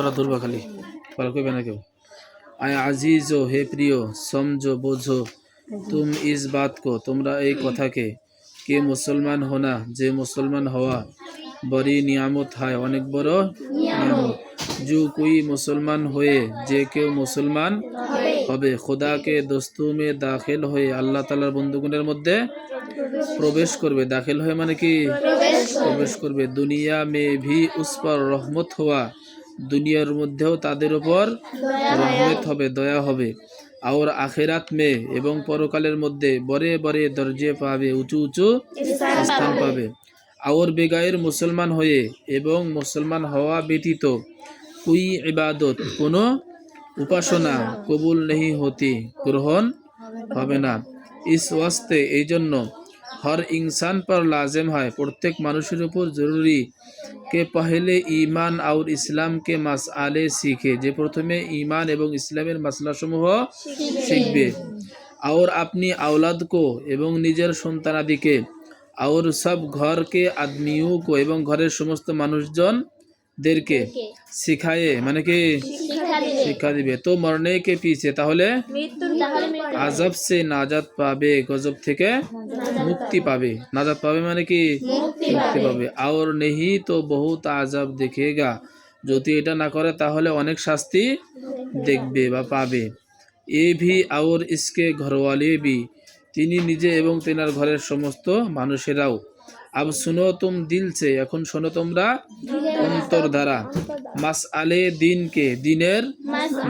তোমরা ধরবা খালি ভালো কইবে না কেউ। आए अजीजो हे प्रियो समझो बोझो तुम इस बात को तुमरा एक कथा के कि मुसलमान होना जे मुसलमान हवा बड़ी नियामत है अनेक बड़ो नियामत जो कोई मुसलमान होए जे केउ मुसलमान हबे खुदा के दोस्तों में दाखिल होए अल्लाह तालार बंधुगणेर मध्य प्रवेश करबे दाखिल होए माने कि प्रवेश करबे दुनिया में भी उस पर रहमत हुआ दुनियार मध्येও তাদের উপর রহমত হবে দয়া হবে और आखिरात में এবং পরকালের মধ্যে বড়ে বড়ে দরজে পাবে উঁচু উঁচু স্থান পাবে और বেগায়ের মুসলমান হয়ে এবং মুসলমান হওয়া ব্যতীত कोई इबादत কোনো উপাসনা কবুল नहीं होती গ্রহণ হবে না इस वास्ते এই জন্য हर इंसान पर लाजिम है प्रत्येक মানুষের উপর जरूरी के पहले ईमान और इस्लाम के मसआले सीखे जे प्रथमे ईमान एवं इस्लामेर मसला समूह सीखबे और अपनी औलाद को एवं निजेर सन्तानादि के और सब घर के आदमियों को एवं घरेर समस्त मानुषजन देरके सिखाए माने कि शिक्षा दिबे तो मरने के पीछे ताहले आजब से नाजात पाबे गजब थेके मुक्ति पाबे नाजात पाबे माने कि मुक्ति पाबे और नहीं तो बहुत आजब देखेगा যদি এটা না করে তাহলে অনেক শাস্তি দেখবে বা পাবে এ ভি और इसके घरवाले भी তিনি নিজে এবং তেনার ঘরের সমস্ত মানুষেরাও अब सुनो तुम दिल से এখন শোনো তোমরা অন্তর দ্বারা মাসআলে দিন के दिनेर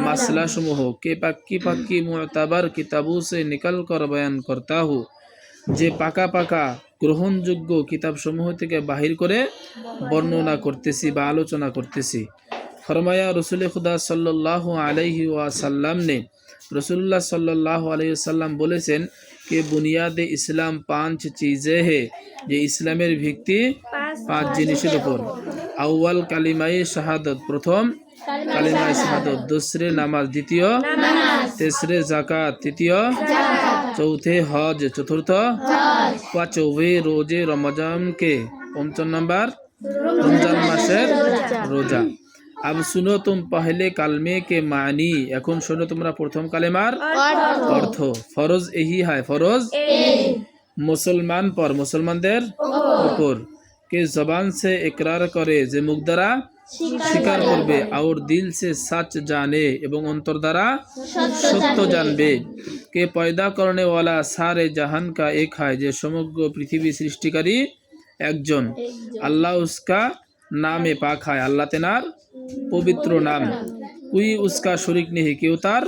मसला समूह के पक्की पक्की मुअतबर किताबों से निकल कर बयान करता हूँ যে পাকা পাকা গ্রহণযোগ্য কিতাব সমূহ থেকে বাহির করে বর্ণনা করতেছি বা আলোচনা করতেছি फरमाया रसूल खुदा सल्लल्लाहु अलैहि वसल्लम ने रसूलुल्लाह सल्लल्लाहु अलैहि वसल्लम बोलेছেন कि बुनियाद इस्लाम पांच चीज़ें हैं যে ইসলামের ভিত্তি পাঁচ জিনিসের উপর আউয়াল কালিমায়ে শাহাদাত প্রথম কালিমায়ে শাহাদাত दूसरे নামাজ দ্বিতীয় तीसरे যাকাত তৃতীয় चौथे हज चतुर्थ पांचवें रोजे रमजान के पंचम नंबर रमजान मासेर रोजा अब सुनो तुम पहले कलमे के मानी এখন শোনো তোমরা প্রথম কালেমার অর্থ ফরজ यही है फरोज मुसलमान पर मुसलमानদের উপর के जबान से इकरार करे যে মুখ দ্বারা স্বীকার করবে और दिल से सच जाने এবং অন্তর দ্বারা সত্য জানবে के पैदा करने वाला सारे जहान का एक है যে সমগ্র পৃথিবী সৃষ্টিকারী একজন अल्लाह उसका नाम पाक है अल्लाह तेनार पवित्र नाम कोई उसका शरीक नहीं केउ तार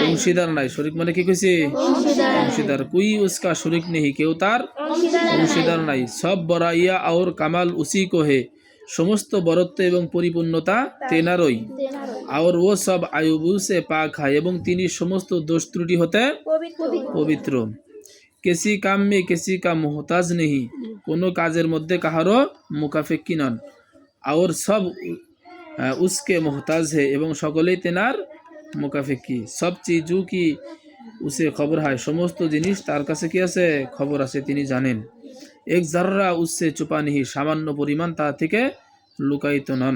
अंशीदार नहीं शरीक माने कि कइसे अंशीदार कोई उसका शरीक नहीं केउ तार अंशीदार नहीं सब बड़ाइया और कमाल उसी को है समस्त बरत्व एवं परिपूर्णता तेनारই और वो सब आयुबों से पाक है एवं तिनी समस्त दोष त्रुटि होते पवित्र किसी काम में किसी का मोहताज नहीं कोनो काजेर मध्य काहारो मुकाफिकी नन और सब उसके मोहताज है एवं सकलेई तेनार मुकाफिकी सब चीज़ों की उसे खबर है समस्त जिनिस तार काछे कि आछे खबर आछे तिनी जानेन एक जर्रा उससे छुपा नहीं सामान्य परिमाण ता थेके लुकायित नन।